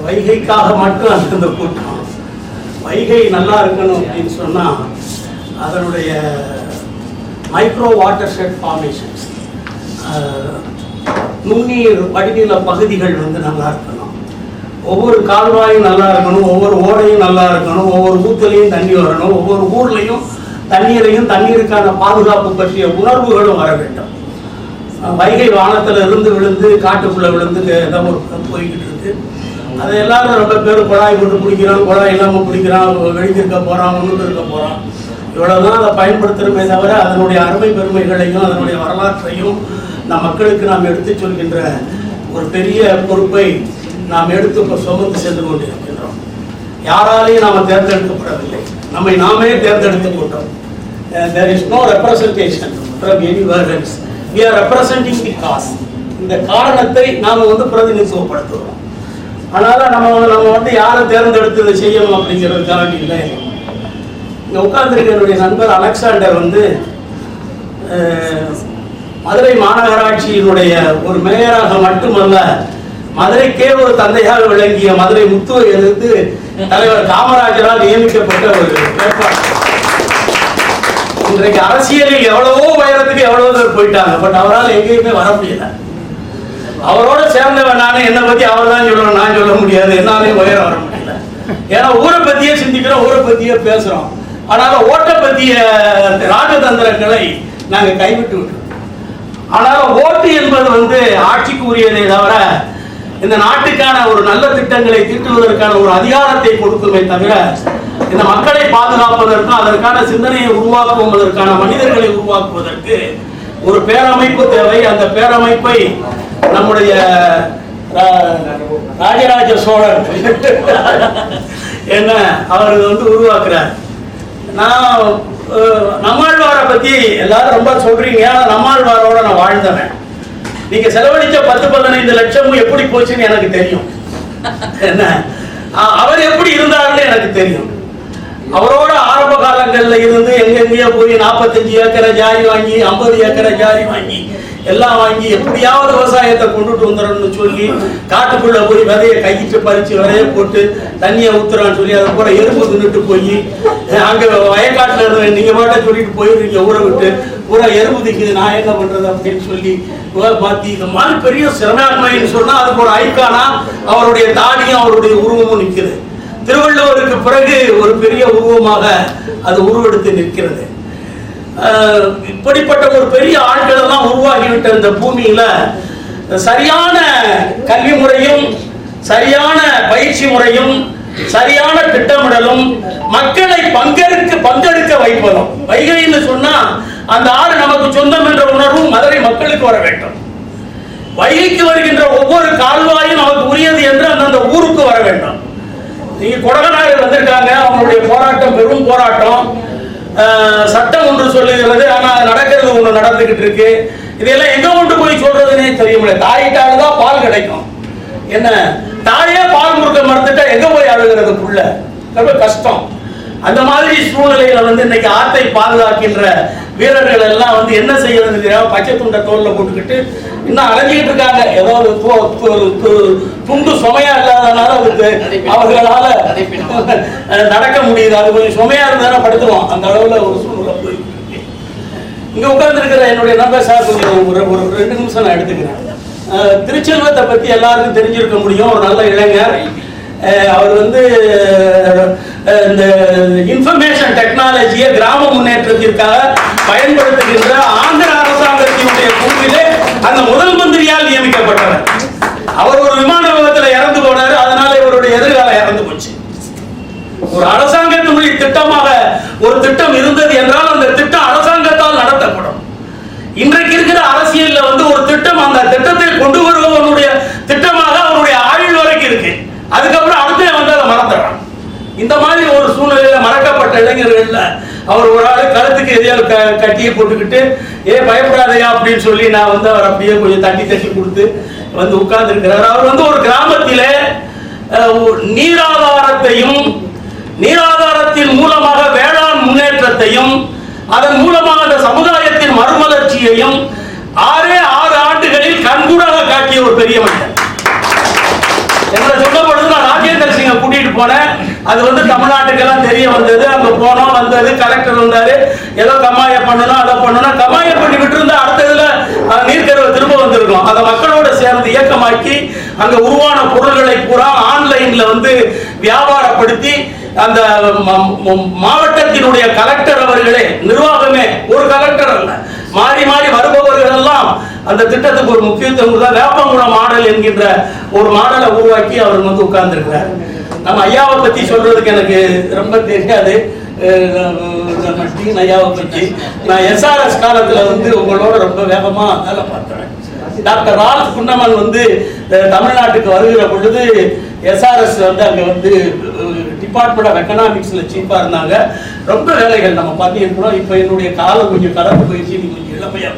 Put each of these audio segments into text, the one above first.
வைகைக்காக மட்டும் அந்த கூட்டம். வைகை நல்லா இருக்கணும் அப்படின்னு சொன்னால் அதனுடைய மைக்ரோ வாட்டர் ஷெட் ஃபார்மேஷன்ஸ், நுண்ணீர் வடிநில பகுதிகள் நல்லா இருக்கணும். ஒவ்வொரு கால்வாயும் நல்லா இருக்கணும், ஒவ்வொரு ஓடையும் நல்லா இருக்கணும், ஒவ்வொரு ஊத்துலையும் தண்ணி வரணும், ஒவ்வொரு ஊர்லையும் தண்ணீரையும் தண்ணீருக்கான பாதுகாப்பு பற்றிய உணர்வுகளும் வர வேண்டும். வைகை வானத்தில் இருந்து விழுந்து காட்டுக்குள்ளே விழுந்து ஏதாவது ஒரு போய்கிட்டு இருக்கு. அதை எல்லாரும் ரொம்ப பேர் குழாய் போட்டு பிடிக்கிறான், குழாய் இல்லாமல் பிடிக்கிறான், வெளியிருக்க போகிறான், முன்னுக்கு இருக்க போகிறான். இவ்வளோதான் அதை பயன்படுத்துகிறோமே தவிர அதனுடைய அருமை பெருமைகளையும் அதனுடைய வரலாற்றையும் நம் மக்களுக்கு நாம் எடுத்து சொல்கின்ற ஒரு பெரிய பொறுப்பை நாம் எடுத்து இப்போ சுமந்து சென்று கொண்டிருக்கின்றோம். யாராலையும் நாம் தேர்ந்தெடுக்கப்படவில்லை, நம்மை நாமே தேர்ந்தெடுத்து கொண்டோம். There is no representation from anywhere else. We are representing the cause. இந்த காரணத்தை நாம் பிரதிநிதித்துவப்படுத்துகிறோம். அதனால நம்ம யாரை தேர்ந்தெடுத்து இதை செய்யணும் அப்படிங்கிறதுக்காக இல்லை. இங்கே உட்கார்ந்துருக்க என்னுடைய நண்பர் அலெக்சாண்டர் மதுரை மாநகராட்சியினுடைய ஒரு மேயராக மட்டுமல்ல, மதுரைக்கே ஒரு தந்தையாக விளங்கிய மதுரை முத்துவை எதிர்த்து தலைவர் காமராஜரால் நியமிக்கப்பட்ட ஒரு வேட்பாளர். இன்றைக்கு அரசியலில் எவ்வளவோ உயரத்துக்கு எவ்வளவு பேர் போயிட்டாங்க, பட் அவரால் எங்கேயுமே வர முடியல. அவரோட சேர்ந்தவன் நானே, என்னை பத்தி அவர் தான் சொல்லணும், நான் சொல்ல முடியாது, என்னாலையும் உயரம் வர முடியல. ஏன்னா ஊரை பத்தியே சிந்திக்கிறோம், ஊரை பத்தியே பேசுறோம். அதனால ஓட்டை பத்திய ராஜதந்திரங்களை நாங்கள் கைவிட்டு விட்டோம். ஆனாலும் ஓட்டு என்பது ஆட்சிக்கு உரியதை தவிர இந்த நாட்டுக்கான ஒரு நல்ல திட்டங்களை தீட்டுவதற்கான ஒரு அதிகாரத்தை கொடுக்குமே தவிர இந்த மக்களை பாதுகாப்பதற்கும் அதற்கான சிந்தனையை உருவாக்குவதற்கான மனிதர்களை உருவாக்குவதற்கு ஒரு பேரமைப்பு தேவை. அந்த பேரமைப்பை நம்முடைய ராஜராஜ சோழர் என்ன அவர் உருவாக்குறார். நான் நம்மாழ்வாரை பத்தி எல்லாரும் ரொம்ப சொல்றீங்க, நம்மாழ்வாரோட நான் வாழ்ந்தவன். நீங்க செலவழிச்ச 10-15 லட்சமும் எப்படி போச்சுன்னு எனக்கு தெரியும். என்ன அவர் எப்படி இருந்தாருன்னு எனக்கு தெரியும். அவரோட ஆரம்ப காலங்கள்ல இருந்து எங்கெங்கேயோ போய் 45 ஏக்கரை ஜாரி வாங்கி 50 ஏக்கரை ஜாரி வாங்கி எல்லாம் வாங்கி எப்படியாவது விவசாயத்தை கொண்டுட்டு வந்துடணும்னு சொல்லி காட்டுக்குள்ள போய் விதையை கையிட்டு பறிச்சு விதைய போட்டு தண்ணியை ஊத்துறான்னு சொல்லி அதை கூட எறும்பு தின்னுட்டு போய் அங்க வயக்காட்டுல இருந்து நீங்க பாட்ட சொல்லிட்டு போயிருக்கீங்க ஊரை விட்டு, பூரா எறும்பு திக்குது, நான் என்ன பண்றது அப்படின்னு சொல்லி மாத்தி இந்த மாதிரி பெரிய சிறமாண்மைன்னு சொன்னா அதுக்கு ஒரு ஐக்கானா அவருடைய தாடியும் அவருடைய உருவமும் நிற்குது. திருவள்ளுவருக்கு பிறகு ஒரு பெரிய உருவமாக அது உருவெடுத்து நிற்கிறது. இப்படிப்பட்ட ஒரு பெரிய ஆட்கள் எல்லாம் உருவாகிவிட்ட இந்த பூமியில சரியான கல்வி முறையும் சரியான பயிற்சி முறையும் சரியான திட்டமிடலும் மக்களை பங்கெடுக்க வைப்பதும். வைகைன்னு சொன்னா அந்த ஆறு நமக்கு சொந்தம் என்ற உணர்வும் மதுரை மக்களுக்கு வர வேண்டும். வைகைக்கு வருகின்ற ஒவ்வொரு கால்வாயும் நமக்கு உரியது என்று அந்தந்த ஊருக்கு வர வேண்டும். நீங்க கொடகனாரில் வந்திருக்காங்க, அவங்களுடைய போராட்டம் பெரும் போராட்டம். சட்டம் ஒன்று சொல்லுகிறது, ஆனா நடக்கிறது ஒன்று நடந்துகிட்டு இருக்கு. இதெல்லாம் எங்க கொண்டு போய் சொல்றதுன்னே தெரிய முடியாது. தாயிட்டால்தான் பால் கிடைக்கும். என்ன தாயே பால் கொடுக்க மறுத்துட்டா எங்க போய் அழுகிறது புள்ள, ரொம்ப கஷ்டம். அந்த மாதிரி சூழ்நிலையில இன்னைக்கு ஆத்தை பாதுகாக்கின்ற வீரர்கள் எல்லாம் என்ன செய்யறது தெரியாம பச்சை துண்டை தோல்ல போட்டுக்கிட்டு இன்னும் அலைஞ்சிக்கிட்டு இருக்காங்க. ஏதாவது துண்டு சுமையா இல்லாதனால அதுக்கு அவர்களால நடக்க முடியுது. அது கொஞ்சம் சுமையா இருந்தா படுத்துவோம். அந்த அளவுல ஒரு சூழ்நிலை போயிட்டு இருக்கு. இங்க உட்கார்ந்து இருக்கிற என்னுடைய நண்பர் சார் கொஞ்சம் ஒரு 2 நிமிஷம் நான் எடுத்துக்கிறேன். திருச்செல்வத்தை பத்தி எல்லாருக்கும் தெரிஞ்சிருக்க முடியும். ஒரு நல்ல இளைஞர். அவர் இந்த இன்ஃபர்மேஷன் டெக்னாலஜியை கிராம முன்னேற்றத்திற்காக பயன்படுத்துகின்ற ஆந்திர அரசாங்கத்தினுடைய குழுவிலே அந்த முதல் மந்திரியால் நியமிக்கப்பட்டவர். அவர் ஒரு விமான விபத்தில் இறந்து போனார். அதனால இவருடைய எதிர்காலம் இறந்து போச்சு. ஒரு அரசாங்கத்தினுடைய திட்டமாக ஒரு திட்டம் இருந்தது என்றால் அந்த திட்டம் அரசாங்கத்தால் நடத்தப்படும். இன்றைக்கு இருக்கிற அரசியல்ல ஒரு திட்டம் அந்த திட்டத்தை கொண்டு வருவதனுடைய திட்டமாக அவருடைய ஆயுள் வரைக்கும் இருக்கு. அதுக்கப்புறம் அடுத்த அதை மறந்துடுறான். இந்த மாதிரி ஒரு சூழ்நிலையில மறக்கப்பட்ட இளைஞர்கள்ல அவர் ஒரு ஆளு கழுத்துக்கு எதையாவது கட்டியை போட்டுக்கிட்டு பயப்படாதையா அப்படின்னு சொல்லி நான் அவர் அப்படியே கொஞ்சம் தட்டி கொடுத்து உட்கார்ந்து இருக்கிறார். அவர் ஒரு கிராமத்திலே நீராதாரத்தையும் நீராதாரத்தின் மூலமாக வேளாண் முன்னேற்றத்தையும் அதன் மூலமாக அந்த சமுதாயத்தின் மறுமலர்ச்சியையும் 6 ஆண்டுகளில் கண்கூடாக காட்டிய ஒரு பெரிய மனிதன். எங்களை சொல்லப்படுது கூட்டிட்டு போனேன். அது வந்து தமிழ்நாட்டுக்கெல்லாம் தெரிய வந்தது. அங்க போனோம், வந்தது, கலெக்டர் வந்தாரு, ஏதோ கம்மாய பண்ணணும் அதை பண்ணணும். கம்மாய பண்ணி விட்டு இருந்தா அடுத்ததுல நீர்க்கருவை திரும்ப வந்திருக்கும். அதை மக்களோட சேர்ந்து இயக்கமாக்கி அங்க உருவான பொருள்களை பூரா ஆன்லைன்ல வந்து வியாபாரப்படுத்தி அந்த மாவட்டத்தினுடைய கலெக்டர் அவர்களே, நிர்வாகமே, ஒரு கலெக்டர் அல்ல, மாறி மாறி வருபவர்கள் எல்லாம் அந்த திட்டத்துக்கு ஒரு முக்கியத்துவம் தான். வேப்பங்குளம் மாடல் என்கின்ற ஒரு மாடலை உருவாக்கி அவர் வந்து உட்கார்ந்துருக்கிறார். நம்ம ஐயாவை பத்தி சொல்றதுக்கு எனக்கு ரொம்ப தெரியாது. ஐயாவை பத்தி நான் SRS காலத்துல வந்து உங்களோட ரொம்ப வேகமா வேலை பார்த்தேன். டாக்டர் ரால்ஃப் குன்னமன் வந்து தமிழ்நாட்டுக்கு வருகிற பொழுது SRS வந்து அங்க வந்து டிபார்ட்மெண்ட் ஆஃப் எக்கனாமிக்ஸ்ல சீஃபா இருந்தாங்க. ரொம்ப வேலைகள் நம்ம பார்த்துருக்கிறோம். இப்ப என்னுடைய காலம் கொஞ்சம் கடந்து போயிடுச்சு, நீங்க கொஞ்சம் இளமையா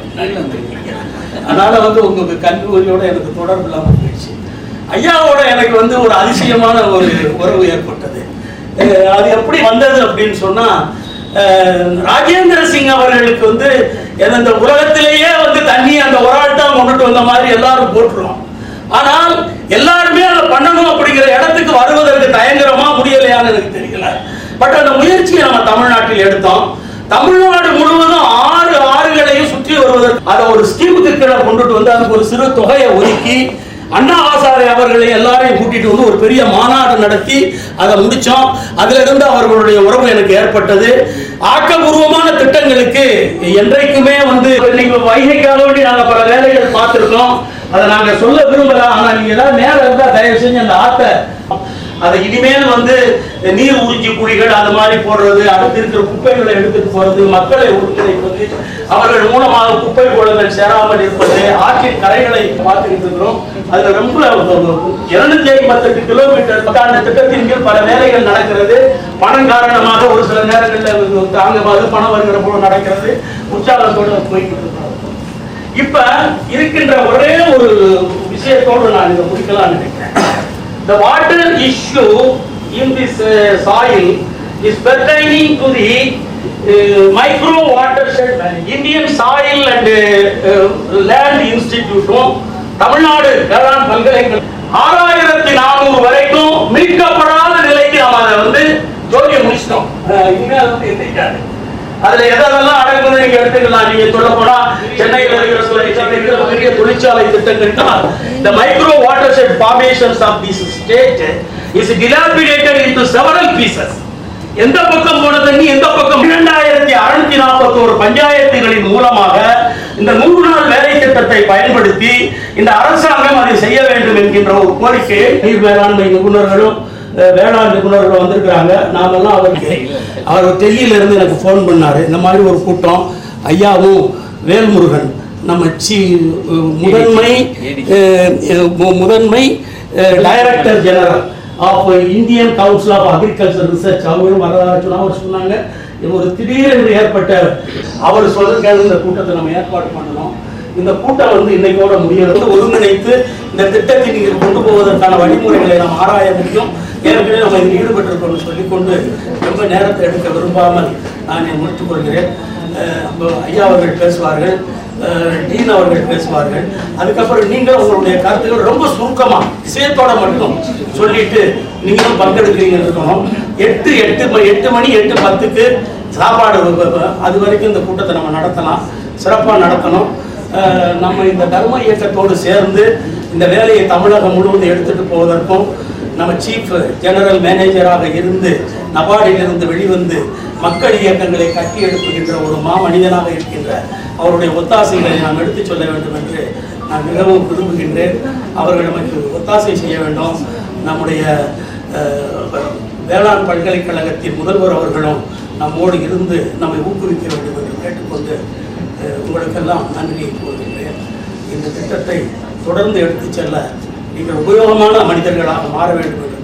அதனால வந்து உங்களுக்கு கல்லூரியோட எனக்கு தொடர்பு இல்லாமல் போயிடுச்சு. ஐயாவோட எனக்கு வந்து ஒரு அதிசயமான ஒரு உறவு ஏற்பட்டது. அது எப்படி வந்தது அப்படின்னு சொன்னா, ராஜேந்திர சிங் அவர்களுக்கு வந்து இந்த உலகத்திலேயே வந்து தண்ணி அந்த ஒரு ஆள் தான் கொண்டுட்டு வந்த மாதிரி எல்லாரும் போட்டுருவோம். ஆனால் எல்லாருமே அதை பண்ணணும் அப்படிங்கிற இடத்துக்கு வருவதற்கு தயங்குறோமா முடியலையான்னு எனக்கு தெரியல. பட் அந்த முயற்சியை நம்ம தமிழ்நாட்டில் எடுத்தோம். தமிழ்நாடு முழுவதும் 6 ஆறுகளையும் சுற்றி வருவதற்கு அதை ஒரு ஸ்கீமுக்கு கீழே கொண்டுட்டு வந்து அதுக்கு ஒரு சிறு தொகையை ஒதுக்கி அண்ணா ஆசாரி அவர்களை எல்லாரையும் கூட்டிட்டு வந்து ஒரு பெரிய மாநாடு நடத்தி அதை முடிச்சோம். அதுல இருந்து அவர்களுடைய உறவு எனக்கு ஏற்பட்டது. ஆக்கப்பூர்வமான திட்டங்களுக்கு என்றைக்குமே வந்து இன்னைக்கு வைகைக்காக வேண்டி நாங்க பல வேலைகள் பார்த்திருக்கோம். அதை நாங்க சொல்ல விரும்பல. ஆனா நீங்க ஏதாவது நேரம் இருந்தா தயவு செஞ்சு அந்த ஆத்தை அதை இனிமேல் வந்து நீர் உறிஞ்சி குழிகள் அது மாதிரி போடுறது, அடுத்து இருக்கிற குப்பைகளை எடுத்துட்டு போறது, மக்களை ஒருங்கிணைப்பது, அவர்கள் மூலமாக குப்பை குளங்கள் சேராமல் இருப்பது, ஆற்றின் கரைகளை பார்த்துக்கிட்டு இருக்கிறோம். அதுல ரொம்ப 258 கிலோமீட்டர் அந்த திட்டத்தின் கீழ் பல வேலைகள் நடக்கிறது. பணம் காரணமாக ஒரு சில நேரங்களில் தாங்காது பணம் வருகிற போது நடக்கிறது. உற்சாகத்தோடு போய்கிட்டு இருக்கிறோம். இப்ப இருக்கின்ற ஒரே ஒரு விஷயத்தோடு நான் இதை முடிக்கலாம் நினைக்கிறேன். The water issue in this soil is pertaining to the micro watershed Indian Soil and Land Institute. Tamil Nadu வேளாண் பல்கலைக்கழகம் 6400 வரைக்கும் மீட்கப்படாத நிலைக்கு நாம அதை வந்து ஜோதியை முடிச்சிட்டோம். இனிமேல் வந்து எந்திரிக்காது. அதுல எதெல்லாம் அடங்குது நீங்க எடுத்துக்கலாம். நீங்க சொல்ல போனா சென்னையில் இருக்கிற பெரிய தொழிற்சாலை திட்டங்கள் the micro watershed formations of this state is dilapidated into several pieces. எந்த பக்கம் போன தண்ணி எந்த பக்கம் 2641 பஞ்சாயத்துகளின் மூலமாக இந்த 100 நாள் வேலை திட்டத்தை பயன்படுத்தி இந்த அரசாங்கம் அதை செய்ய வேண்டும் என்கின்ற ஒரு கோரிக்கை நீர் வேளாண்மை நிபுணர்களும் வேளாண் நிபுணர்கள் வந்திருக்கிறாங்க. நாமெல்லாம் அவர் டெல்லியில இருந்து எனக்கு ஃபோன் பண்ணாரு. இந்த மாதிரி ஒரு கூட்டம் ஐயாவும் வேல்முருகன் நம்ம முதன்மை director general of Indian council of agriculture research அவங்களும் வரலாறு சொன்னாங்க. ஒரு திடீரென்று ஏற்பட்ட அவர் சொல்றதுக்காக இந்த கூட்டத்தை நம்ம ஏற்பாடு பண்ணணும். இந்த கூட்டம் வந்து இன்னைக்கோட முடியறது ஒருங்கிணைத்து இந்த திட்டத்தை நீங்கள் கொண்டு போவதற்கான வழிமுறைகளை நாம் ஆராய முடியும். ஏற்கனவே நம்ம இதில் ஈடுபட்டிருக்கோம்னு சொல்லிக்கொண்டு ரொம்ப நேரத்தை எடுக்க விரும்பாமல் நான் முடித்துக் கொள்கிறேன். ஐயா அவர்கள் பேசுவார்கள், டீன் அவர்கள் பேசுவார்கள். அதுக்கப்புறம் நீங்கள் உங்களுடைய கருத்துக்கள் ரொம்ப சுருக்கமா விஷயத்தோட மட்டும் சொல்லிட்டு நீங்களும் பங்கெடுக்கிறீங்க இருக்கணும். 8 மணி 8:10 சாப்பாடு அது வரைக்கும் இந்த கூட்டத்தை நம்ம நடத்தலாம், சிறப்பாக நடத்தணும். நம்ம இந்த தர்ம இயக்கத்தோடு சேர்ந்து இந்த வேலையை தமிழகம் முழுவதும் எடுத்துட்டு போவதற்கும் நம்ம சீஃப் ஜெனரல் மேனேஜராக இருந்து நபார்டிலிருந்து வெளிவந்து மக்கள் இயக்கங்களை கட்டி எழுப்புகின்ற ஒரு மாமனிதனாக இருக்கின்ற அவருடைய ஒத்தாசைகளை நாம் எடுத்துச் சொல்ல வேண்டும் என்று நான் மிகவும் விரும்புகின்றேன். அவர்கள் நமக்கு ஒத்தாசை செய்ய வேண்டும். நம்முடைய வேளாண் பல்கலைக்கழகத்தின் முதல்வர் அவர்களும் நம்மோடு இருந்து நம்மை ஊக்குவிக்க வேண்டும் என்று கேட்டுக்கொண்டு உங்களுக்கெல்லாம் நன்றியை கூறுகின்றேன். இந்த திட்டத்தை தொடர்ந்து எடுத்துச் செல்ல நீங்கள் உபயோகமான மனிதர்களாக மாற வேண்டும் என்று